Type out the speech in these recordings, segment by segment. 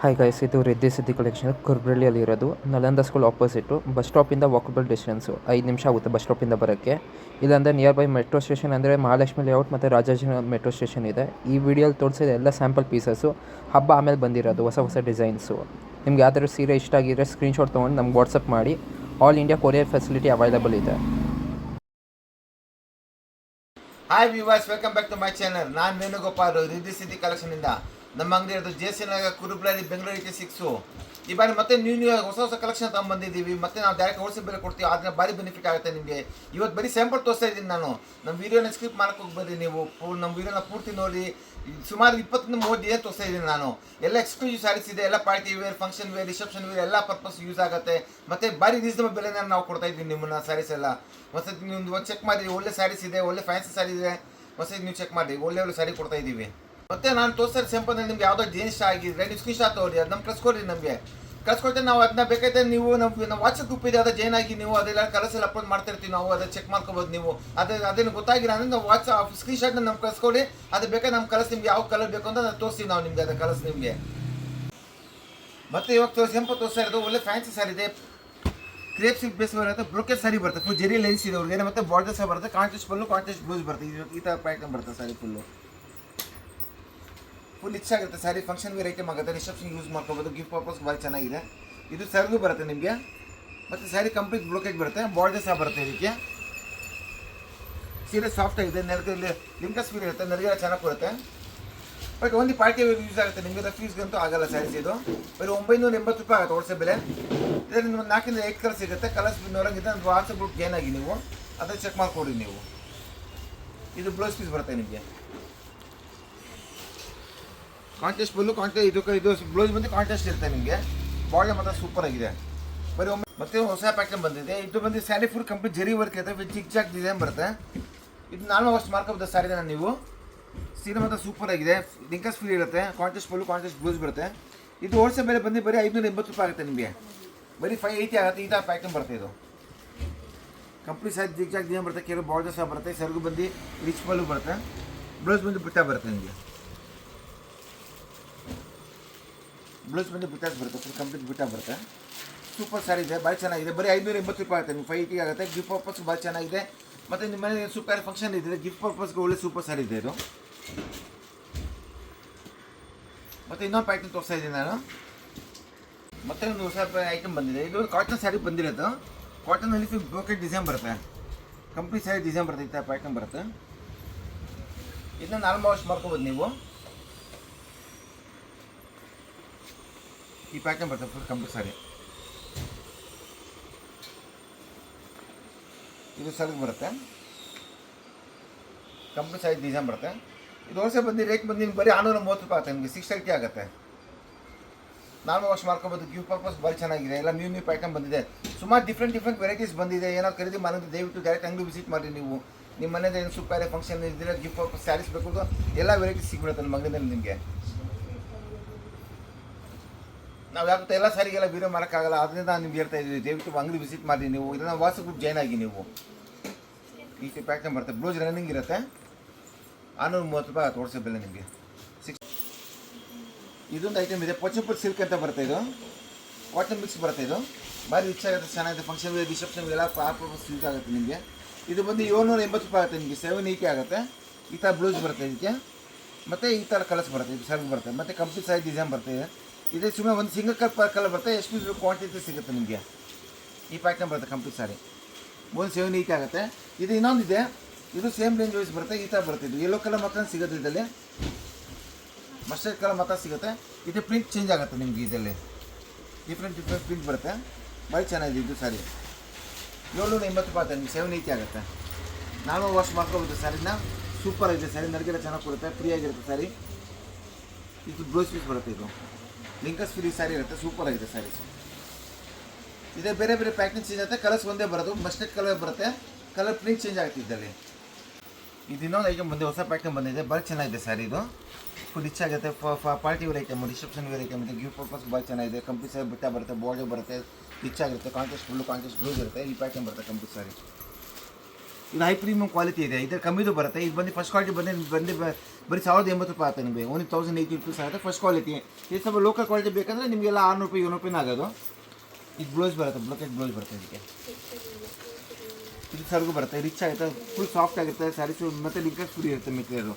Hi guys, ಇದು ರಿದ್ದಿ ಸಿದ್ದಿ collection ಕುರ್ಬ್ರಳ್ಳಿಯಲ್ಲಿ ಇರೋದು. Nalanda school opposite. ಬಸ್ ಸ್ಟಾಪಿಂದ ವಾಕಬಲ್ ಡಿಸ್ಟೆನ್ಸು 5 ನಿಮಿಷ ಆಗುತ್ತೆ ಬಸ್ ಸ್ಟಾಪಿಂದ ಬರೋಕ್ಕೆ. ಇಲ್ಲಾಂದರೆ ನಿಯರ್ ಬೈ ಮೆಟ್ರೋ ಸ್ಟೇಷನ್ ಅಂದರೆ ಮಹಾಲಕ್ಷ್ಮಿ ಲೇಔಟ್ ಮತ್ತು ರಾಜಾಜಿನಗರ ಮೆಟ್ರೋ ಸ್ಟೇಷನ್ ಇದೆ. ಈ ವಿಡಿಯೋಲಿ ತೋರಿಸಿದ ಎಲ್ಲ ಸ್ಯಾಂಪಲ್ ಪೀಸಸ್ಸು ಹಬ್ಬ ಆಮೇಲೆ ಬಂದಿರೋದು ಹೊಸ ಡಿಸೈನ್ಸು. ನಿಮ್ಗೆ ಯಾವ್ದಾದ್ರು ಸೀರೆ ಇಷ್ಟ ಆಗಿದ್ರೆ ಸ್ಕ್ರೀನ್ಶಾಟ್ ತೊಗೊಂಡು ನಮ್ಗೆ ವಾಟ್ಸಪ್ ಮಾಡಿ. All India courier facility available ಇದೆ. Hi viewers, welcome back to my channel. ನಾನು ವೇಣುಗೋಪಾಲ್, ರಿದ್ದಿ ಸಿದ್ದಿ ಕಲೆಕ್ಷನಿಂದ. ನಮ್ಮ ಅಂಗಡಿ ಇರೋದು JC ನಗರ, ಕುರುಬ್ರಳ್ಳಿ, ಬೆಂಗಳೂರು 86. ಈ ಬಾರಿ ಮತ್ತೆ ನ್ಯೂ ಹೊಸ ಕಲೆಕ್ಷನ್ ತಗೊಂಡ್ಬಂದಿದ್ದೀವಿ. ಮತ್ತೆ ನಾವು ಡೈರೆಕ್ಟ್ ಹೋಲ್ಸೇಲ್ ಬೆಲೆ ಕೊಡ್ತೀವಿ. ಅದನ್ನ ಭಾರಿ ಬೆನಿಫಿಟ್ ಆಗುತ್ತೆ ನಿಮಗೆ. ಇವತ್ತು ಬರೀ ಸ್ಯಾಂಪಲ್ ತೋರಿಸ್ತಾ ಇದ್ದೀನಿ ನಾನು. ನಮ್ಮ ವೀಡಿಯೋನ ಸ್ಕಿಪ್ ಮಾಡಕ್ಕೆ ಹೋಗ್ಬರ್ರಿ ನೀವು. ನಮ್ಮ ವೀಡಿಯೋನ ಪೂರ್ತಿ ನೋಡಿ. ಸುಮಾರು 20-30 ಡಿಸೈನ್ ತೋರಿಸ್ತಾ ಇದ್ದೀನಿ ನಾನು. ಎಲ್ಲ ಎಕ್ಸ್ಕ್ಲೂಸಿವ್ ಸ್ಯಾರೀಸ್ ಇದೆ. ಎಲ್ಲ party wear, function wear, reception wear ಎಲ್ಲ ಪರ್ಪಸ್ ಯೂಸ್ ಆಗುತ್ತೆ. ಮತ್ತೆ ಭಾರಿ ರೀಸನಬಲ್ ಬೆಲೆನ ನಾವು ಕೊಡ್ತಾ ಇದ್ದೀವಿ ನಿಮ್ಮನ್ನ ಸ್ಯಾರೀಸ್ ಎಲ್ಲ. ಮತ್ತೆ ನೀವು ಒಂದು ಚೆಕ್ ಮಾಡಿ, ಒಳ್ಳೆ ಸ್ಯಾರೀಸ್ ಇದೆ, ಒಳ್ಳೆ ಫ್ಯಾನ್ಸಿ ಸ್ಯಾರಿ ಇದೆ. ಹೊಸ ನೀವು ಚೆಕ್ ಮಾಡಿ, ಒಳ್ಳೆ ಸ್ಯಾರಿ ಕೊಡ್ತಾ ಇದ್ದೀವಿ. ಮತ್ತೆ ನಾನು ತೋರಿಸ್ತಾರೆ ಸ್ಯಾಂಪಲ್ ನಿಮ್ಗೆ ಯಾವುದೋ ಜೇನ್ ಇಷ್ಟ ಆಗಿದ್ರೆ ನೀವು ಸ್ಕ್ರೀನ್ ಶಾಟ್ ತಗೊಳ್ಳಿ, ಅದು ನಮ್ಗೆ ಕಳ್ಸ್ಕೊಡ್ರಿ. ನಮಗೆ ಕಳ್ಸ್ಕೊಡ್ತೇವೆ ನಾವು. ಅದನ್ನ ಬೇಕಾದ್ರೆ ನೀವು ನಮ್ಮ ವಾಟ್ಸಪ್ ಗ್ರೂಪ್ ಇದೆ, ಅದು ಜೈನ್ ಆಗಿ ನೀವು ಅದೆಲ್ಲ ಕಲರ್ಸ್ ಎಲ್ಲ ಅಪ್ಲೋಡ್ ಮಾಡ್ತಾ ಇರ್ತೀವಿ ನಾವು. ಅದನ್ನ ಚೆಕ್ ಮಾಡ್ಕೋಬೋದು ನೀವು. ಅದೇನು ಗೊತ್ತಾಗಿಲ್ಲ ಅಂದರೆ ನಾವು ವಾಟ್ಸಪ್ ಸ್ಕ್ರೀನ್ ಶಾಟ್ನ ನಮ್ಗೆ ಕಳ್ಸ್ಕೊಡಿ. ಅದು ಬೇಕಾದ್ರೆ ನಮ್ಮ ಕಲರ್ಸ್ ನಿಮ್ಗೆ ಯಾವ ಕಲರ್ ಬೇಕು ಅಂತ ತೋರಿಸ್ತೀವಿ ನಾವು ನಿಮಗೆ. ಅದು ಕಲರ್ಸ್ ನಿಮಗೆ. ಮತ್ತೆ ಇವಾಗ ಸ್ಯಾಂಪಲ್ ತೋರಿಸ್ತಾ ಇರೋದು ಒಳ್ಳೆ ಫ್ಯಾನ್ಸಿ ಸ್ಯಾರಿ ಇದೆ. ಕ್ರೇಪ್ ಸಿಲ್ಕ್ ಬೇಸ್ ಬರುತ್ತೆ, ಬ್ರೋಕೆಟ್ ಸಾರಿ ಬರುತ್ತೆ, ಫುಲ್ ಜೆರಿ ಲೈನ್ಸ್ ಇದೆ ಅವ್ರಿಗೆ. ಮತ್ತೆ ಬಾರ್ಡರ್ ಸಹ ಬರುತ್ತೆ, ಕಾಂಟ್ರಾಸ್ಟ್ ಪಲ್ಲು, ಕಾಂಟ್ರಾಸ್ಟ್ ಬ್ಲೌಸ್ ಬರುತ್ತೆ. ಈ ಥರ ಪ್ಯಾಟರ್ನ್ ಬರುತ್ತೆ ಸಾರಿ. ಫುಲ್ ಇಚ್ಛಾಗುತ್ತೆ ಸಾರಿ. ಫಂಕ್ಷನ್ ವೇರ್ ಐಟಮ್ ಆಗುತ್ತೆ, ರಿಸೆಪ್ಷನ್ ಯೂಸ್ ಮಾಡ್ಕೋಬೋದು. ಗಿಫ್ಟ್ ಪರ್ಪಸ್ ಭಾಳ ಚೆನ್ನಾಗಿದೆ. ಇದು ಸರ್ಗೂ ಬರುತ್ತೆ ನಿಮಗೆ. ಮತ್ತು ಸ್ಯಾರಿ ಕಂಪ್ಲೀಟ್ ಬ್ರೋಕೆಟ್ ಬರುತ್ತೆ, ಬಾರ್ಡರ್ ಸಹ ಬರುತ್ತೆ ಇದಕ್ಕೆ. ಸೀರೆ ಸಾಫ್ಟ್ ಆಗಿದೆ, ನೆರಗಲ್ಲಿ ಲಿಂಕಸ್ ಫೀಲ್ ಇರುತ್ತೆ, ನೆರಗೆಲ್ಲ ಚೆನ್ನಾಗಿ ಬರುತ್ತೆ. ಬಟ್ ಒಂದು ಪಾರ್ಟಿ ವೇರ್ ಯೂಸ್ ಆಗುತ್ತೆ ನಿಮಗೆ. ಫೀಸ್ಗಂತೂ ಆಗಲ್ಲ ಸ್ಯಾರೀಸ್. ಇದು ಬರೀ 980 ರೂಪಾಯಿ ಆಗುತ್ತೆ ಹೋಲ್ಸೇಲ್ ಬೆಲೆ. ಇದರಲ್ಲಿ ನಿಮ್ಗೆ 4-8 ಕಲರ್ ಸಿಗುತ್ತೆ. ಕಲರ್ಸ್ ನೋಡೋಂಗಿದೆ ಒಂದು ವಾಟ್ಸಪ್ ಗ್ರೂಪ್ ಜಾಯ್ನ್ ಆಗಿ ನೀವು ಅದನ್ನು ಚೆಕ್ ಮಾಡ್ಕೊಡಿ ನೀವು. ಇದು ಬ್ಲೌಸ್ ಪೀಸ್ ಬರುತ್ತೆ ನಿಮಗೆ. ಕಾಂಟ್ರಾಸ್ಟ್ ಫುಲ್ಲು ಇದು ಬ್ಲೌಸ್ ಬಂದು ಕಾಂಟ್ರಾಸ್ಟ್ ಇರುತ್ತೆ ನಿಮಗೆ. ಬಾರ್ಡರ್ ಮಾತ್ರ ಸೂಪರ್ ಆಗಿದೆ. ಬರೀ ಮತ್ತೆ ಹೊಸ ಪ್ಯಾಟರ್ನ್ ಬಂದಿದೆ. ಇದು ಬಂದು ಸ್ಯಾರಿ ಫುಲ್ ಕಂಪ್ಲೀಟ್ ಜರಿ ವರ್ಕ್ ಇರುತ್ತೆ, ವಿತ್ ಚಿಕ್ ಚಾಕ್ ಡಿಸೈನ್ ಬರುತ್ತೆ. ಇದು ನಾನು ಅಷ್ಟು ಮಾಡ್ಕೋಬೋದು ಸ್ಯಾರಿನ ನೀವು. ಸೀರೆ ಮಾತ್ರ ಸೂಪರ್ ಆಗಿದೆ, ಲಿಂಕಸ್ ಫೀಲ್ ಇರುತ್ತೆ, ಕಾಂಟ್ರಾಸ್ಟ್ ಫುಲ್ಲು, ಕಾಂಟ್ರಾಸ್ಟ್ ಬ್ಲೌಸ್ ಬರುತ್ತೆ. ಇದು ಹೋಲ್ಸೇಲ್ ಬೆಲೆ ಬಂದು ಬರೀ 580 ರೂಪಾಯಿ ಆಗುತ್ತೆ ನಿಮಗೆ. ಬರೀ 580 ಆಗುತ್ತೆ. ಈ ಥರ ಪ್ಯಾಟರ್ನ್ ಬರುತ್ತೆ. ಇದು ಕಂಪ್ಲೀಟ್ ಸೈಜ್ ಜಿಗ್ ಜಾಗ್ ಡಿಸೈನ್ ಬರುತ್ತೆ, ಕೆಲವು ಬಾರ್ಡರ್ ಸಹ ಬರುತ್ತೆ. ಸರ್ಗು ಬಂದು ರಿಚ್ ಪಲ್ಲು ಬರುತ್ತೆ, ಬ್ಲೌಸ್ ಬಂದು ಬುಟ್ಟ ಬರುತ್ತೆ ನಿಮಗೆ. ಬ್ಲೌಸ್ ಬಂದು ಬುಟ್ಟಾಸ್ ಬರುತ್ತೆ, ಫುಲ್ ಕಂಪ್ಲೀಟ್ ಬುಟ್ಟ ಬರುತ್ತೆ. ಸೂಪರ್ ಸ್ಯಾರಿ ಇದೆ, ಭಾಳ ಚೆನ್ನಾಗಿದೆ. ಬರೀ 580 ರೂಪಾಯಿ ಆಗುತ್ತೆ ನಿಮ್ಗೆ. 580 ಆಗುತ್ತೆ. ಗಿಫ್ಟ್ ಪರ್ಪಸ್ ಭಾಳ ಚೆನ್ನಾಗಿದೆ. ಮತ್ತು ನಿಮ್ಮ ಮನೆ ಸೂಪರ್ ಫಂಕ್ಷನ್ ಇದೆ, ಗಿಫ್ಟ್ ಪರ್ಪಸ್ಗೆ ಒಳ್ಳೆ ಸೂಪರ್ ಸ್ಯಾರಿ ಇದೆ ಇದು. ಮತ್ತು ಇನ್ನೊಂದು ಪ್ಯಾಟರ್ನ್ ತೋರಿಸ್ತಾ ಇದ್ದೀನಿ ನಾನು. ಮತ್ತೆ ಒಂದು ಹೊಸ ಐಟಮ್ ಬಂದಿದೆ. ಇದು ಕಾಟನ್ ಸ್ಯಾರಿ ಬಂದಿರೋದು. ಕಾಟನಲ್ಲಿ ಫುಲ್ ಬ್ರೋಕೆಟ್ ಡಿಸೈನ್ ಬರುತ್ತೆ, ಕಂಪ್ಲೀಟ್ ಸ್ಯಾರಿ ಡಿಸೈನ್ ಬರುತ್ತೆ. ಈ ಥರ ಪ್ಯಾಟರ್ನ್ ಬರುತ್ತೆ. ಇದನ್ನ ನಾರ್ಮಲ್ ವಾಶ್ ಮಾಡ್ಕೋಬೋದು ನೀವು. ಈ ಪ್ಯಾಟರ್ನ್ ಬರುತ್ತೆ ಫುಲ್ ಕಂಪ್ಲೀಟ್ ಸ್ಯಾರಿ. ಇದು ಸರ್ಗ್ ಬರುತ್ತೆ, ಕಂಪ್ಲೀಟ್ ಸ್ಯಾರಿ ಡಿಸೈನ್ ಬರುತ್ತೆ. ಇದು ಹೋಲ್ಸೇಲ್ ಬಂದು ರೇಟ್ ಬಂದು ನಿಮ್ಗೆ ಬರೀ 630 ರೂಪಾಯಿ ಆಗುತ್ತೆ ನಿಮಗೆ. 680 ಆಗುತ್ತೆ. ನಾರ್ಮಲ್ ವಾಶ್ ಮಾಡ್ಕೋಬೋದು. ಗಿಫ್ಟ್ ಪರ್ಪಸ್ ಭಾಳ ಚೆನ್ನಾಗಿದೆ. ಎಲ್ಲ ನ್ಯೂ ಪ್ಯಾಟರ್ನ್ ಬಂದಿದೆ. ಸುಮಾರು ಡಿಫ್ರೆಂಟ್ ವೆರೈಟೀಸ್ ಬಂದಿದೆ. ಏನಾದ್ರು ಖರೀದಿ ಮಾಡೋದು ದಯವಿಟ್ಟು ಡೈರೆಕ್ಟ್ ಅಂಗಡಿ ವಿಸಿಟ್ ಮಾಡಿ ನೀವು. ನಿಮ್ಮ ಮನೇದು ಏನು ಸೂಪರ್ ಫಂಕ್ಷನ್ ಇದ್ದರೆ ಗಿಫ್ಟ್ ಪರ್ಪಸ್ ಸ್ಯಾರೀಸ್ ಬೇಕು ಎಲ್ಲ ವೆರೈಟೀಸ್ ಸಿಗ್ಬಿಡುತ್ತೆ ನಮ್ಮ ಅಂಗಡಿಯಲ್ಲಿ ನಿಮಗೆ. ನಾವು ಯಾಕೆ ಎಲ್ಲ ಸ್ಯಾರಿಗೆಲ್ಲ ವೀಡಿಯೋ ಮಾಡೋಕ್ಕಾಗಲ್ಲ, ಅದರಿಂದ ನಾನು ನಿಮ್ಗೆ ಹೇಳ್ತಾ ಇದ್ದೀವಿ. ದಯವಿಟ್ಟು ಅಂಗಡಿ ವಿಸಿಟ್ ಮಾಡಿ ನೀವು. ಇದನ್ನು ವಾಟ್ಸಪ್ ಗ್ರೂಪ್ ಜಾಯ್ನ್ ಆಗಿ ನೀವು. ಈ ಪ್ಯಾಟರ್ನ್ ಬರುತ್ತೆ, ಬ್ಲೌಸ್ ರನ್ನಿಂಗ್ ಇರುತ್ತೆ. 630 ರೂಪಾಯಿ ಆಗುತ್ತೆ ಹೋಲ್ಸೇಲ್ ಬೆಲೆ ನಿಮಗೆ. ಇದೊಂದು ಐಟಮ್ ಇದೆ, ಪೋಚಂಪುರ್ ಸಿಲ್ಕ್ ಅಂತ ಬರುತ್ತೆ. ಇದು ಕಾಟನ್ ಮಿಕ್ಸ್ ಬರುತ್ತೆ. ಇದು ಭಾರಿ ರಿಚ್ ಆಗುತ್ತೆ, ಚೆನ್ನಾಗಿದೆ. ಫಂಕ್ಷನ್ ವೇರ್, ರಿಸೆಪ್ಷನ್ ಎಲ್ಲ ಪರ್ಪಸ್ ಸಿಲ್ಕ್ ಆಗುತ್ತೆ ನಿಮಗೆ. ಇದು ಬಂದು 780 ರೂಪಾಯಿ ಆಗುತ್ತೆ ನಿಮಗೆ. 780 ಆಗುತ್ತೆ. ಈ ಥರ ಬ್ಲೌಸ್ ಬರುತ್ತೆ ಇದಕ್ಕೆ. ಮತ್ತು ಈ ಥರ ಕಲರ್ಸ್ ಬರುತ್ತೆ, ಇದು ಸರ್ವ್ ಬರುತ್ತೆ. ಮತ್ತು ಕಂಪ್ಲೀಟ್ ಸೈಜ್ ಡಿಸೈನ್ ಬರುತ್ತೆ. ಇದೇ ಸುಮ್ಮನೆ ಒಂದು ಸಿಂಗಲ್ ಕಲರ್ ಬರುತ್ತೆ. ಎಷ್ಟು ಪೀಸ್ ಕ್ವಾಂಟಿಟಿ ಸಿಗುತ್ತೆ ನಿಮಗೆ. ಈ ಪ್ಯಾಟರ್ನ್ ಬರುತ್ತೆ ಕಂಪ್ಲೀಟ್ ಸಾರಿ. 780 ಆಗುತ್ತೆ. ಇದು ಇನ್ನೊಂದಿದೆ, ಇದು ಸೇಮ್ ರೇಂಜ್ ವೈಸ್ ಬರುತ್ತೆ. ಈ ಥರ ಬರುತ್ತೆ. ಇದು ಯೆಲ್ಲೋ ಕಲರ್ ಮಾತ್ರ ಸಿಗುತ್ತೆ, ಇದರಲ್ಲಿ ಮಸ್ಟರ್ಡ್ ಕಲರ್ ಮಾತ್ರ ಸಿಗುತ್ತೆ. ಇದು ಪ್ರಿಂಟ್ ಚೇಂಜ್ ಆಗುತ್ತೆ ನಿಮಗೆ. ಇದರಲ್ಲಿ ಡಿಫ್ರೆಂಟ್ ಪ್ರಿಂಟ್ ಬರುತ್ತೆ, ಭಾಳ ಚೆನ್ನಾಗಿದೆ. ಇದು ಸಾರಿ 780 ರೂಪಾಯಿ ಆಗುತ್ತೆ ನಿಮಗೆ. 780 ಆಗುತ್ತೆ. ನಾರ್ಮಲ್ ವಾಶ್ ಮಾಡ್ಕೋಬೋದು ಸ್ಯಾರಿನ. ಸೂಪರ್ ಆಗಿದೆ ಸ್ಯಾರಿ, ನರಿಗೆಲ್ಲ ಚೆನ್ನಾಗಿ ಕೊಡುತ್ತೆ, ಫ್ರೀ ಆಗಿರುತ್ತೆ ಸ್ಯಾರಿ. ಇದು ಬ್ಲೌಸ್ ಪೀಸ್ ಬರುತ್ತೆ. ಇದು ಲಿಂಕಸ್ ಫ್ರೀ ಸ್ಯಾರಿ ಇರುತ್ತೆ, ಸೂಪರ್ ಆಗಿದೆ ಸ್ಯಾರೀಸು. ಇದೇ ಬೇರೆ ಪ್ಯಾಟರ್ನ್ ಚೇಂಜ್ ಆಗುತ್ತೆ, ಕಲರ್ಸ್ ಒಂದೇ ಬರೋದು. ಮಸ್ಟರ್ಡ್ ಕಲರ್ ಬರುತ್ತೆ, ಕಲರ್ ಪ್ರಿಂಟ್ ಚೇಂಜ್ ಆಗುತ್ತೆ ಇದರಲ್ಲಿ. ಇದು ಇನ್ನೊಂದು ಐಟಮ್ ಬಂದಿದೆ, ಹೊಸ ಪ್ಯಾಟರ್ನ್ ಬಂದಿದೆ, ಭಾಳ ಚೆನ್ನಾಗಿದೆ ಸ್ಯಾರಿ. ಇದು ಫುಲ್ ರಿಚ್ ಆಗುತ್ತೆ. Party wear item, reception wear item ಇದೆ. ಗಿಫ್ಟ್ ಪರ್ಪಸ್ ಭಾಳ ಚೆನ್ನಾಗಿದೆ. ಕಂಪ್ಲೀಟ್ ಸ್ಯಾರಿ ಬುಟ್ಟ ಬರುತ್ತೆ, ಬಾರ್ಡರ್ ಬರುತ್ತೆ, ರಿಚ್ ಆಗಿರುತ್ತೆ. ಕಾಂಟ್ರಾಸ್ಟ್ ಫುಲ್ಲು, ಕಾಂಟ್ರಾಸ್ಟ್ ಬ್ಲೌಸ್ ಇರುತ್ತೆ. ಈ ಪ್ಯಾಟರ್ನ್ ಬರುತ್ತೆ ಕಂಪ್ಲೀಟ್ ಸ್ಯಾರಿ. ಇದು ಹೈ ಪ್ರೀಮಿಯಂ ಕ್ವಾಲಿಟಿ ಇದೆ. ಇದರ ಕಮ್ಮಿದು ಬರುತ್ತೆ. ಇದು ಬಂದು ಫಸ್ಟ್ ಕ್ವಾಲಿಟಿ ಬರೀ 1,080 ಆಗುತ್ತೆ ನಿಮಗೆ. ಓನ್ಲಿ 1,080 ರುಪೀಸ್ ಆಗುತ್ತೆ ಫಸ್ಟ್ ಕ್ವಾಲಿಟಿ. ಇದು ಸ್ವಲ್ಪ ಲೋಕಲ್ ಕ್ವಾಲಿಟಿ ಬೇಕಂದರೆ ನಿಮಗೆಲ್ಲ 600 ರೂಪಾಯಿ 700 ರೂಪಾಯಿನ ಆಗೋದು. ಇದು ಬ್ಲೌಸ್ ಬರುತ್ತೆ, ಬ್ಲೊಕೆಟ್ ಬ್ಲೌಸ್ ಬರುತ್ತೆ ಇದಕ್ಕೆ. ಇದು ಸರ್ಗು ಬರುತ್ತೆ, ರಿಚ್ ಆಗುತ್ತೆ, ಫುಲ್ ಸಾಫ್ಟ್ ಆಗಿರುತ್ತೆ ಸ್ಯಾರೀಸು, ಮತ್ತು ಲಿಂಕಸ್ ಫ್ರೀ ಇರುತ್ತೆ ಮೆಟೀರಿಯಲು.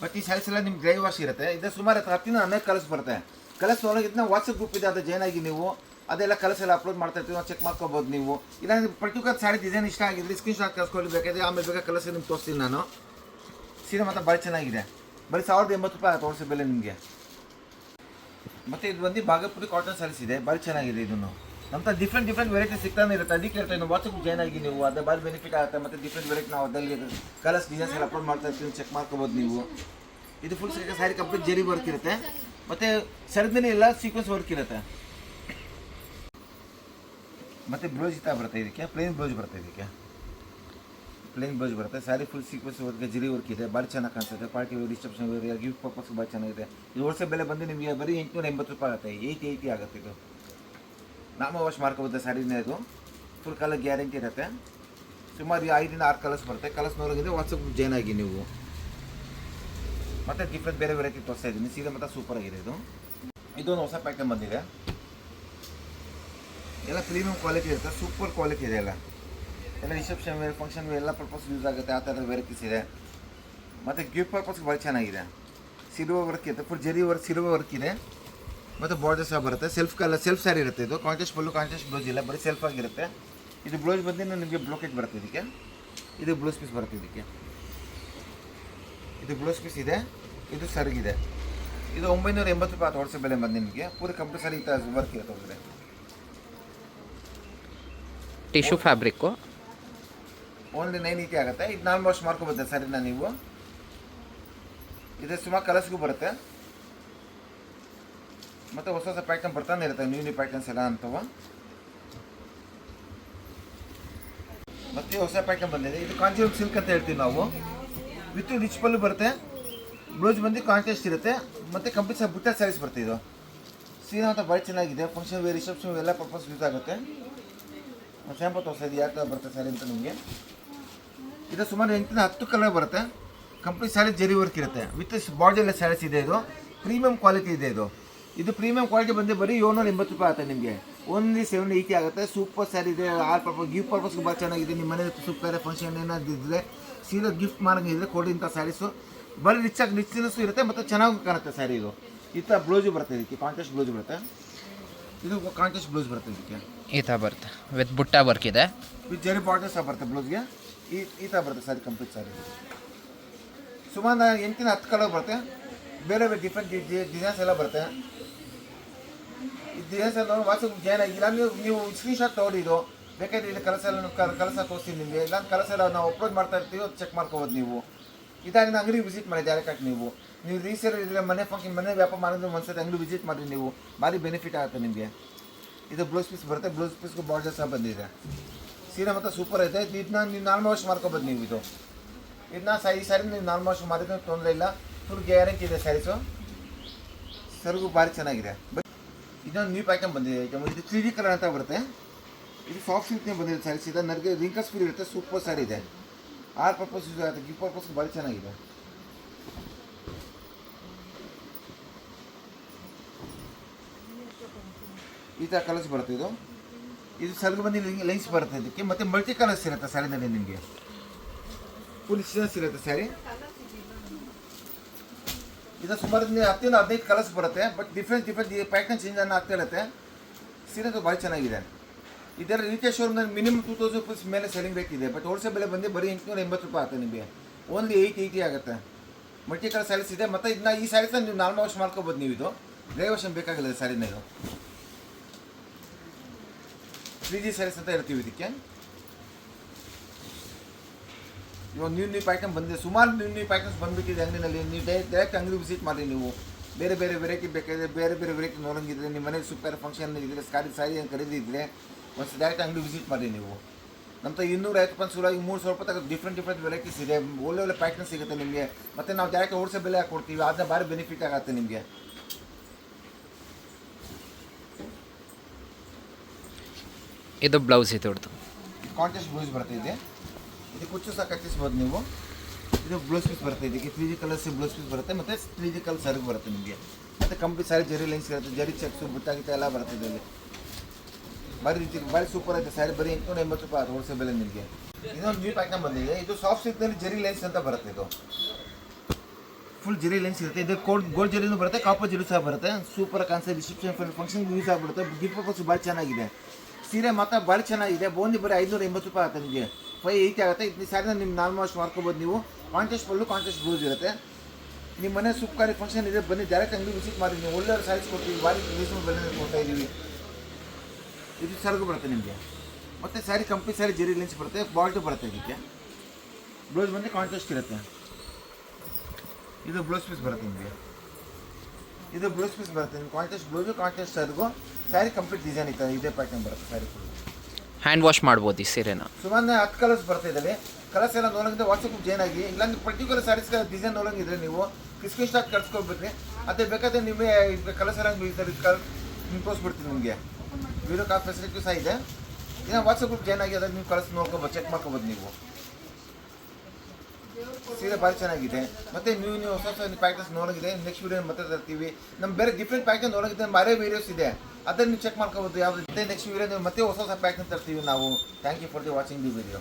ಬಟ್ ಈ ಸ್ಯಾರೀಸ್ ಎಲ್ಲ ನಿಮ್ಗೆ ಡ್ರೈ ವಾಶ್ ಇರುತ್ತೆ. ಇದು ಸುಮಾರು 10-12 ಕಲರ್ಸ್ ಬರುತ್ತೆ. ಕಲರ್ಸ್ ಒಳಗೆ ಇದನ್ನ ವಾಟ್ಸಪ್ ಗ್ರೂಪ್ ಇದೆ, ಅದು ಜಾಯ್ನ್ ಆಗಿ ನೀವು ಅದೆಲ್ಲ ಕಲರ್ಸ್ ಎಲ್ಲ ಅಪ್ಲೋಡ್ ಮಾಡ್ತಾ ಇರ್ತೀವಿ, ನಾವು ಚೆಕ್ ಮಾಡ್ಕೋಬೋದು ನೀವು. ಇಲ್ಲ ಪರ್ಟಿಕ್ಯುಲರ್ ಸ್ಯಾರಿ ಡಿಸೈನ್ ಇಷ್ಟ ಆಗಿದ್ರೆ ಸ್ಕ್ರೀನ್ ಶಾಟ್ ಕಳ್ಸ್ಕೊಳ್ಳಿ ಬೇಕಾದ್ರೆ, ಆಮೇಲೆ ಬೇಕಾದ ಕಲರ್ಸ್ ನಿಮ್ಗೆ ತೋರಿಸ್ತೀನಿ ನಾನು. ಸೀರೆ ಮಾತ್ರ ಭಾಳ ಚೆನ್ನಾಗಿದೆ. ಬರೀ 1,080 ರೂಪಾಯಿ ತೋರಿಸೋ ಬೆಲೆ ನಿಮಗೆ. ಮತ್ತು ಇದು ಬಂದು ಭಾಗಪುರಿ ಕಾಟನ್ ಸ್ಯಾರೀಸ್ ಇದೆ, ಭಾಳ ಚೆನ್ನಾಗಿದೆ. ಇದನ್ನು ನಮ್ಮ ಡಿಫ್ರೆಂಟ್ ವೆರೈಟಿ ಸಿಗ್ತಾನೆ ಇರುತ್ತೆ. ಅದಕ್ಕೆ ಹೇಳ್ತಾ ಇನ್ನು ವಾಟ್ಸಪ್ ಜಾಯ್ನ್ ಆಗಿ ನೀವು, ಅದೇ ಭಾಳ ಬೆನಿಫಿಟ್ ಆಗುತ್ತೆ. ಮತ್ತು ಡಿಫ್ರೆಂಟ್ ವೆರೈಟಿ ನಾವು ಅದಲ್ಲಿ ಕಲರ್ಸ್ ಡಿಸೈನ್ಸ್ ಎಲ್ಲ ಅಪ್ಲೋಡ್ ಮಾಡ್ತಾ ಇರ್ತೀವಿ, ಚೆಕ್ ಮಾಡ್ಕೋಬೋದು ನೀವು. ಇದು ಫುಲ್ ಸ್ಯಾರಿ ಕಂಪ್ಲೀಟ್ ಜರಿ ವರ್ಕ್ ಇರುತ್ತೆ, ಮತ್ತು ಸರದ್ಮೇಲೆ ಎಲ್ಲ ಸೀಕ್ವೆನ್ಸ್ ವರ್ಕ್ ಇರುತ್ತೆ. ಮತ್ತು ಬ್ಲೌಸ್ ಇತ್ತ ಬರುತ್ತೆ ಇದಕ್ಕೆ, ಪ್ಲೇನ್ ಬ್ಲೌಸ್ ಬರುತ್ತೆ ಇದಕ್ಕೆ. ಪ್ಲೇನ್ ಬ್ಲೌಸ್ ಬರುತ್ತೆ, sari full sequence work zari work ಇದೆ, ಭಾಳ ಚೆನ್ನಾಗಿ ಕಾಣಿಸುತ್ತೆ. Party wear, reception wear, gift purpose ಭಾಳ ಚೆನ್ನಾಗಿದೆ. ಇದು ಹೋಲ್ಸೇಲ್ ಬೆಲೆ ಬಂದು ನಿಮಗೆ ಬರೀ 880 ರೂಪಾಯಿ ಆಗುತ್ತೆ. 880 ಆಗುತ್ತೆ. ಇದು ನಾಮ ವಾಶ್ ಮಾಡ್ಕೋಬೋದು ಸ್ಯಾರಿನೇ. ಇದು ಫುಲ್ ಕಲರ್ ಗ್ಯಾರಂಟಿ ಇರುತ್ತೆ. ಸುಮಾರು 5-6 ಕಲರ್ಸ್ ಬರುತ್ತೆ. ಕಲರ್ಸ್ ನೋಡೋಗಿದೆ ವಾಟ್ಸಪ್ ಜಾಯ್ನ್ ಆಗಿ ನೀವು. ಮತ್ತು ಡಿಫ್ರೆಂಟ್ ಬೇರೆ ವೆರೈಟಿ ತೋರಿಸ್ತಾ ಇದ್ದೀನಿ. ಸೀರೆ ಮತ್ತು ಸೂಪರ್ ಆಗಿದೆ. ಇದೊಂದು ಹೊಸ ಪ್ಯಾಟರ್ನ್ ಬಂದಿದೆ. ಎಲ್ಲ ಪ್ರೀಮಿಯಂ ಕ್ವಾಲಿಟಿ ಇರುತ್ತೆ, ಸೂಪರ್ ಕ್ವಾಲಿಟಿ ಇದೆ. ಎಲ್ಲ ರಿಸೆಪ್ಷನ್ ವೇರ್, ಫಂಕ್ಷನ್ ವೇರ್ ಎಲ್ಲ ಪರ್ಪಸ್ ಯೂಸ್ ಆಗುತ್ತೆ. ಆ ಥರದ ವೆರೈಟೀಸ್ ಇದೆ. ಮತ್ತು ಗಿಫ್ಟ್ ಪರ್ಪಸ್ಗೆ ಭಾಳ ಚೆನ್ನಾಗಿದೆ. ಸಿಲ್ವರ್ ವರ್ಕ್ ಇರುತ್ತೆ, ಫುಲ್ ಜರಿ ವರ್ಕ್ ಸಿಲ್ವರ್ ವರ್ಕ್ ಇದೆ. ಮತ್ತು ಬಾರ್ಡರ್ ಸಹ ಬರುತ್ತೆ. ಸೆಲ್ಫ್ ಸ್ಯಾರಿ ಇರುತ್ತೆ. ಇದು ಕಾಂಟ್ರಾಸ್ಟ್ ಪಲ್ಲು, ಕಾಂಟ್ರಾಸ್ಟ್ ಬ್ಲೌಸ್ ಇಲ್ಲ, ಬರೀ ಸೆಲ್ಫ್ ಆಗಿರುತ್ತೆ. ಇದು ಬ್ಲೌಸ್ ಬಂದು ನಿಮಗೆ ಬ್ಲೊಕೆಟ್ ಬರುತ್ತೆ ಇದಕ್ಕೆ. ಇದು ಬ್ಲೌಸ್ ಪೀಸ್ ಬರುತ್ತೆ ಇದಕ್ಕೆ. ಇದು ಬ್ಲೌಸ್ ಪೀಸ್ ಇದೆ, ಇದು ಸರ್ಗಿದೆ. ಇದು 980 ರೂಪಾಯಿ ಹೋಲ್ಸೇಲ್ ಬೆಲೆ ಬಂದು ನಿಮಗೆ. ಪೂರಿ ಕಂಪ್ಲೀಟ್ ಸಾರಿ ಈ ಥರ ವರ್ಕ್ ಇರುತ್ತೆ ಹೋಗಿದೆ. ಟಿಶ್ಯೂ ಫ್ಯಾಬ್ರಿಕ್ಕು ಓನ್ಲಿ 980 ಆಗುತ್ತೆ. ಇದು ನಾನ್ ವಾಶ್ ಮಾಡ್ಕೊಬೋದು ಸರಿನಾ ನೀವು. ಇದು ಸುಮಾರು ಕಲರ್ಸ್ಗೂ ಬರುತ್ತೆ. ಮತ್ತು ಹೊಸ ಪ್ಯಾಟರ್ನ್ ಬರ್ತಾನೆ ಇರುತ್ತೆ, ನ್ಯೂ ಪ್ಯಾಟರ್ನ್ಸ್ ಎಲ್ಲ ಅಂತವ. ಮತ್ತು ಹೊಸ ಪ್ಯಾಟರ್ನ್ ಬಂದಿದೆ. ಇದು ಕಾಂಜೀವರಂ ಸಿಲ್ಕ್ ಅಂತ ಹೇಳ್ತೀವಿ ನಾವು. ವಿತ್ ರಿಚ್ ಪಲ್ಲು ಬರುತ್ತೆ, ಬ್ಲೌಸ್ ಬಂದು ಕಾಂಟ್ರಾಸ್ಟ್ ಇರುತ್ತೆ, ಮತ್ತು ಕಂಪ್ಲೀಟ್ ಬುಟ್ಟ ಸ್ಯಾರೀಸ್ ಬರುತ್ತೆ. ಇದು ಸೀರೆ ಅಂತ ಭಾಳ ಚೆನ್ನಾಗಿದೆ. ಫಂಕ್ಷನ್ ವೇರ್, ರಿಸೆಪ್ಷನ್ ಎಲ್ಲ ಪರ್ಪಸ್ ಯೂಸ್ ಆಗುತ್ತೆ. ಸ್ಯಾಂಪಲ್ ತೋರಿಸ್ತಾ ಇದೆ ಯಾವ ಥರ ಬರುತ್ತೆ ಸ್ಯಾರಿ ಅಂತ ನಿಮಗೆ. ಇದು ಸುಮಾರು 8-10 ಕಲರ್ ಬರುತ್ತೆ. ಕಂಪ್ಲೀಟ್ ಸ್ಯಾರಿ ಜರಿ ವರ್ಕ್ ಇರುತ್ತೆ, ವಿತ್ ಬಾರ್ಡರ್ ಎಲ್ಲ ಸ್ಯಾರೀಸ್ ಇದೆ. ಇದು ಪ್ರೀಮಿಯಂ ಕ್ವಾಲಿಟಿ ಇದೆ. ಇದು ಪ್ರೀಮಿಯಂ ಕ್ವಾಲಿಟಿ ಬಂದು ಬರೀ 780 ರೂಪಾಯಿ ಆಗುತ್ತೆ ನಿಮಗೆ. ಓನ್ಲಿ 780 ಆಗುತ್ತೆ. ಸೂಪರ್ ಸ್ಯಾರಿ ಇದೆ. ಆಲ್ ಪರ್ಪಸ್ ಗಿಫ್ಟ್ ಪರ್ಪಸ್ಗೆ ಭಾಳ ಚೆನ್ನಾಗಿದೆ. ನಿಮ್ಮ ಮನೆ ಸೂಪರ್ ಫಂಕ್ಷನ್ ಏನಾದ್ರು ಇದ್ದರೆ ಸೀರೆ ಗಿಫ್ಟ್ ಮಾಡೋಂಗಿದ್ರೆ ಕೊಡಿ. ಇಂಥ ಸ್ಯಾರೀಸು ಬರೀ ರಿಚ್ನೆಸ್ಸು ಇರುತ್ತೆ, ಮತ್ತು ಚೆನ್ನಾಗಿ ಕಾಣುತ್ತೆ ಸ್ಯಾರಿ. ಇದು ಈ ಥರ ಬ್ಲೌಸು ಬರುತ್ತೆ ಇದಕ್ಕೆ, ಕಾಂಟ್ರಾಸ್ಟ್ ಬ್ಲೌಸ್ ಬರುತ್ತೆ. ಇದು ಕಾಂಟ್ರಾಸ್ಟ್ ಬ್ಲೌಸ್ ಬರುತ್ತೆ ಇದಕ್ಕೆ, ಈ ಥರ ಬರುತ್ತೆ. ವಿತ್ ಬುಟ್ಟ ವರ್ಕ್ ಇದೆ, ವಿತ್ ಜರಿ ಬಾರ್ಡರ್ ಸಹ ಬರುತ್ತೆ ಬ್ಲೌಸ್ಗೆ. ಈ ಥರ ಬರುತ್ತೆ ಸ್ಯಾರಿ, ಕಂಪ್ಲೀಟ್ ಸ್ಯಾರಿ. ಸುಮಾರು 8-10 ಕಲರ್ ಬರುತ್ತೆ. ಬೇರೆ ಬೇರೆ ಡಿಫ್ರೆಂಟ್ ಡಿಸೈನ್ಸ್ ಎಲ್ಲ ಬರುತ್ತೆ. ಈ ಡಿಸೈನ್ಸ್ ಎಲ್ಲ ವಾಟ್ಸಪ್ ಜಾಯ್ನ್ ಆಗಿಲ್ಲ ನೀವು ಸ್ಕ್ರೀನ್ ಶಾಟ್ ತೊಗೊಳ್ಳಿ. ಇದು ಬೇಕಾದ್ರೆ ಇದು ಕಲರ್ಸ್ ತೋರಿಸ್ತೀನಿ ನಿಮಗೆ. ಇಲ್ಲ ಕಲರ್ಸ್ ಎಲ್ಲ ನಾವು ಅಪ್ಲೋಡ್ ಮಾಡ್ತಾ ಇರ್ತೀವಿ, ಚೆಕ್ ಮಾಡ್ಕೋಬೋದು ನೀವು. ಇದಾಗಿ ಅಂಗಡಿ ವಿಸಿಟ್ ಮಾಡಿ ಡೈರೆಕ್ಟಾಗಿ ನೀವು ರೀಸೇಲ್ ಇದ್ದರೆ ಮನೆ ಫಂಕ್ಷನ್, ಮನೆ ವ್ಯಾಪಾರ ಮಾಡಿದ್ರೆ ಒಂದ್ಸತಿ ಅಂಗಡಿ ವಿಸಿಟ್ ಮಾಡಿರಿ ನೀವು, ಭಾರಿ ಬೆನಿಫಿಟ್ ಆಗುತ್ತೆ ನಿಮಗೆ. ಇದು ಬ್ಲೌಸ್ ಪೀಸ್ ಬರುತ್ತೆ, ಬ್ಲೌಸ್ ಪೀಸ್ಗೂ ಬಾರ್ಡರ್ ಸಹ ಬಂದಿದೆ. ಸೀರೆ ಮತ್ತು ಸೂಪರ್ ಐತೆ. ಇದನ್ನ ನೀವು ನಾರ್ಮಲ್ ವಾಶ್ ಮಾಡ್ಕೋಬೋದು ನೀವು. ಇದನ್ನ ಈ ಸ್ಯಾರಿ ನೀವು ನಾರ್ಮಲ್ ವಾಶ್ ಮಾಡಿದ್ರೆ ತೊಂದರೆ ಇಲ್ಲ, ಫುಲ್ ಗ್ಯಾರಂಟಿ ಇದೆ ಸ್ಯಾರೀಸು. ಸರ್ಗೂ ಭಾರಿ ಚೆನ್ನಾಗಿದೆ. ಇದೊಂದು ನ್ಯೂ ಪ್ಯಾಟರ್ನ್ ಬಂದಿದೆ ಐಟಮ್. ಇದು 3D ಕಲರ್ ಅಂತ ಬರುತ್ತೆ. ಇದು ಸಾಫ್ಟ್ ಸಿಲ್ಕ್ನೇ ಬಂದಿದೆ ಸ್ಯಾರೀಸ್. ಇದು ನನಗೆ ರಿಂಕಲ್ಸ್ ಫ್ರೀ ಇರುತ್ತೆ, ಸೂಪರ್ ಸ್ಯಾರಿ ಇದೆ. ಆಲ್ ಪರ್ಪಸ್ ಯೂಸ್ ಆಗುತ್ತೆ, ಗಿಫ್ಟ್ ಪರ್ಪಸ್ಗೆ ಭಾರಿ ಚೆನ್ನಾಗಿದೆ. ಈ ಥರ ಕಲರ್ಸ್ ಬರುತ್ತೆ. ಇದು ಸರ್ಗು ಬಂದು ಲೈನ್ಸ್ ಬರುತ್ತೆ ಇದಕ್ಕೆ, ಮತ್ತು ಮಲ್ಟಿ ಕಲರ್ಸ್ ಇರುತ್ತೆ ಸ್ಯಾರಿನಲ್ಲಿ ನಿಮಗೆ. ಫುಲ್ ಸ್ಟಿಚಸ್ ಇರುತ್ತೆ ಸ್ಯಾರಿ. ಇದು ಸುಮಾರು 10-15 ಕಲರ್ಸ್ ಬರುತ್ತೆ. ಬಟ್ ಡಿಫ್ರೆಂಟ್ ಪ್ಯಾಟರ್ನ್ ಚೇಂಜ್ ಆಗ್ತಾ ಇರುತ್ತೆ. ಸೀರೆ ಭಾಳ ಚೆನ್ನಾಗಿದೆ. ಇದರ ರೀತಿಯ ಶೋರೂಮ್ನಲ್ಲಿ ಮಿನಿಮಮ್ 2000 ರೂಪೀಸ್ ಮೇಲೆ ಸೆಲ್ಲಿಂಗ್ ಬೇಕಿದೆ. ಬಟ್ ಹೋಲ್ಸೇಲ್ ಬೆಲೆ ಬಂದು ಬರೀ 880 ರೂಪಾಯಿ ಆಗುತ್ತೆ ನಿಮಗೆ. ಓನ್ಲಿ 880 ಆಗುತ್ತೆ. ಮಲ್ಟಿ ಕಲರ್ ಸ್ಯಾರೀಸ್ ಇದೆ. ಮತ್ತು ಇದನ್ನ ಈ ಸ್ಯಾರೀಸ್ನ ನೀವು ನಾರ್ಮಲ್ ವಾಶ್ ಮಾಡ್ಕೋಬೋದು ನೀವು. ಇದು ಡ್ರೈ ವಾಶ್ ಬೇಕಾಗಿಲ್ಲ ಸ್ಯಾರಿನ. ಇದು 3D ಸ್ಯಾರೀಸ್ ಅಂತ ಹೇಳ್ತೀವಿ ಇದಕ್ಕೆ. ಇವಾಗ ನ್ಯೂ ಪ್ಯಾಟರ್ನ್ ಬಂದಿದೆ. ಸುಮಾರು ನ್ಯೂ ಪ್ಯಾಟರ್ನ್ಸ್ ಬಂದುಬಿಟ್ಟಿದೆ ಅಂಗಡಿನಲ್ಲಿ. ನೀವು ಡೈರೆಕ್ಟ್ ಅಂಗಡಿ ವಿಸಿಟ್ ಮಾಡಿ ನೀವು. ಬೇರೆ ಬೇರೆ ವೆರೈಟಿ ಬೇಕಾದರೆ ಬೇರೆ ವೆರೈಟಿ ನೋಡೋಂಗಿದ್ರೆ, ನಿಮ್ಮ ಮನೇಲಿ ಸೂಪರ್ ಫಂಕ್ಷನ್ ಇದ್ದರೆ, ಸ್ಯಾರಿ ಏನು ಖರೀದಿದ್ರೆ ಒಂದು ಡೈರೆಕ್ಟ್ ಅಂಗಡಿ ವಿಸಿಟ್ ಮಾಡಿ ನೀವು. ನಮ್ಮ 250 ರೂಪಾಯಿ ಶುರುವಾಗಿ 300 ರೂಪಾಯಿ ತನಕ ಡಿಫ್ರೆಂಟ್ ವೆರೈಟೀಸ್ ಇದೆ. ಒಳ್ಳೆ ಪ್ಯಾಟರ್ನ್ ಸಿಗುತ್ತೆ ನಿಮಗೆ. ಮತ್ತು ನಾವು ಡೈರೆಕ್ಟ್ ಹೋಲ್ಸೇಲ್ ಬೆಲೆ ಹಾಕ್ಕೊಡ್ತೀವಿ. ಅದನ್ನ ಭಾರಿ ಬೆನಿಫಿಟ್ ಆಗುತ್ತೆ ನಿಮಗೆ. ಇದು ಬ್ಲೌಸ್ ಇದ್ರದ್ದು ಕಾಂಟ್ರಾಸ್ಟ್ ಬ್ಲೌಸ್ ಬರ್ತಿದೆ. ಇದು ಕುಚ್ಚು ಸಹ ಕಟ್ಟಿಸ್ಬೋದು ನೀವು. ಇದು ಬ್ಲೌಸ್ ಪೀಸ್ ಬರುತ್ತೆ, ಇದಕ್ಕೆ 3D ಕಲರ್ಸ್ ಬ್ಲೌಸ್ ಪೀಸ್ ಬರುತ್ತೆ ಮತ್ತು 3D ಕಲರ್ ಸರಿಗೆ ಬರುತ್ತೆ ನಿಮಗೆ. ಮತ್ತು ಕಂಪ್ಲೀಟ್ ಸ್ಯಾರಿ ಜರಿ ಲೈನ್ಸ್ ಇರುತ್ತೆ, ಜರಿ ಚೆಕ್ಸು ಬುಟ್ಟಾಗಿತ್ತು ಎಲ್ಲ ಬರುತ್ತೆ ಇದರಲ್ಲಿ. ಭಾರಿ ಸೂಪರ್ ಐತೆ ಸ್ಯಾರಿ. ಬರೀ 880 ರೂಪಾಯಿ ಹೋಲ್ಸೇಲ್ ಬೆಲೆ ನಿಮಗೆ. ಇದೊಂದು ನ್ಯೂ ಪ್ಯಾಟರ್ನ್ ಬಂದಿದೆ. ಇದು ಸಾಫ್ಟ್ ಸಿಲ್ಕ್ನಲ್ಲಿ ಜರಿ ಲೈನ್ಸ್ ಅಂತ ಬರುತ್ತೆ. ಇದು ಫುಲ್ ಜರಿ ಲೈನ್ಸ್ ಇರುತ್ತೆ. ಇದು ಗೋಲ್ಡ್ ಜರಿನೂ ಬರುತ್ತೆ, ಕಾಪರ್ ಜರಿ ಸಹ ಬರುತ್ತೆ. ಸೂಪರ್ ಕಾನ್ಸೆಪ್ಟ್, ರಿಸೆಪ್ಷನ್ ಫಂಕ್ಷನ್ಗೆ ಯೂಸ್ ಆಗಿಬಿಡುತ್ತೆ. ಗಿಫ್ಟ್ ಪರ್ಪಸ್ ಭಾಳ ಚೆನ್ನಾಗಿದೆ. ಸೀರೆ ಮಾತ್ರ ಭಾಳ ಚೆನ್ನಾಗಿದೆ. ಬೋಂದಿ ಬರೀ 580 ರೂಪಾಯಿ ಆಗುತ್ತೆ ನಿಮಗೆ. 580 ಆಗುತ್ತೆ. ಇದು ಸ್ಯಾರಿನ ನಿಮ್ಮ ನಾರ್ಮಲ್ ಮಾಡ್ಕೋಬೋದು ನೀವು. ಕಾಂಟೆಸ್ಟ್ ಪಲ್ಲು, ಕಾಂಟೆಸ್ಟ್ ಬ್ಲೌಸ್ ಇರುತ್ತೆ. ನಿಮ್ಮ ಮನೆ ಸೂಪ್ಕಾರಿ ಫಂಕ್ಷನ್ ಇದೆ, ಬನ್ನಿ ಡೈರೆಕ್ಟ್ ಅಂಗಡಿ ವಿಸಿಟ್ ಮಾಡಿ. ನೀವು ಒಳ್ಳೆಯ ಸೈಜ್ ಕೊಡ್ತೀವಿ, ಭಾರಿ ರೀಸನಬಲ್ ಬೆಲೆ ಕೊಡ್ತಾ ಇದ್ದೀವಿ. ಇದು ಸರಗು ಬರುತ್ತೆ ನಿಮಗೆ. ಮತ್ತು ಸ್ಯಾರಿ ಕಂಪ್ಲೀಟ್ ಸ್ಯಾರಿ ಜರಿ ಲೆನ್ಸ್ ಬರುತ್ತೆ, ಬಾಲ್ಟು ಬರುತ್ತೆ. ಇದಕ್ಕೆ ಬ್ಲೌಸ್ ಬಂದು ಕಾಂಟ್ರಾಸ್ಟ್ ಇರುತ್ತೆ. ಇದು ಬ್ಲೌಸ್ ಪೀಸ್ ಬರುತ್ತೆ ನಿಮಗೆ. ಇದು ಬ್ಲೌಸ್ ಪೀಸ್ ಬರುತ್ತೆ ನಿಮ್ಗೆ. ಕಾಂಟ್ರಾಸ್ಟ್ ಬ್ಲೌಸು, ಕಾಂಟ್ರಾಸ್ಟ್ ಸರಿಗೂ ಸ್ಯಾರಿ ಕಂಪ್ಲೀಟ್ ಡಿಸೈನ್ ಇರ್ತದೆ. ಇದೇ ಪ್ಯಾಟರ್ನ್ ಬರುತ್ತೆ ಸ್ಯಾರಿ ಫುಲ್. ಹ್ಯಾಂಡ್ ವಾಶ್ ಮಾಡ್ಬೋದು ಈ ಸೀರೆನ. ಸುಮಾರು 10 ಕಲರ್ಸ್ ಬರುತ್ತೆ ಇದರಲ್ಲಿ. ಕಲರ್ಸ್ ಎಲ್ಲ ನೋಡೋಂಗಿದ್ರೆ ವಾಟ್ಸಪ್ ಜಾಯ್ನ್ ಆಗಿ. ಇಲ್ಲಾಂದ್ರೆ ಪರ್ಟಿಕ್ಯುಲರ್ ಸ್ಯಾರೀಸ್ ಡಿಸೈನ್ ನೋಡೋಂಗಿದ್ರೆ ನೀವು ಸ್ಕ್ರೀನ್ ಶಾಟ್ ಕಳ್ಸ್ಕೊಳ್ಬೇಕ್ರಿ. ಅದೇ ಬೇಕಾದ್ರೆ ನಿಮಗೆ ಕಲರ್ಸ್ ಎಲ್ಲ ನಿಮ್ಗೆ ತೋರಿಸ್ಬಿಡ್ತೀನಿ. ನಿಮಗೆ ವೀಡಿಯೋ ಕಾಲ್ ಫೆಸಿಲಿಟಿ ಸಹ ಇದೆ. ಇನ್ನು ವಾಟ್ಸಪ್ ಗ್ರೂಪ್ ಜಾಯ್ನ್ ಆಗಿ ಅದಾಗ ನೀವು ಕಲರ್ಸ್ ನೋಡ್ಕೊಬೋದು, ಚೆಕ್ ಮಾಡ್ಕೊಬೋದು ನೀವು. ಸೀರೆ ಭಾರಿ ಚೆನ್ನಾಗಿದೆ. ಮತ್ತು ನೀವು ಹೊಸ ಪ್ಯಾಟರ್ನ್ಸ್ ನೋಡೋಗಿದೆ. ನೆಕ್ಸ್ಟ್ ವೀಡಿಯೋ ಮತ್ತೆ ತರ್ತೀವಿ. ನಮ್ಮ ಬೇರೆ ಡಿಫ್ರೆಂಟ್ ಪ್ಯಾಟರ್ನ್ ನೋಡೋಗಿದೆ, ಬೇರೆ ವೀಡಿಯೋಸ್ ಇದೆ, ಅದನ್ನು ನೀವು ಚೆಕ್ ಮಾಡ್ಕೋಬೋದು. ಯಾವುದು ನೆಕ್ಸ್ಟ್ ವೀಡಿಯೋ ನೀವು ಮತ್ತೆ ಹೊಸ ಪ್ಯಾಟರ್ನ್ ತರ್ತೀವಿ ನಾವು. Thank you for the watching the video.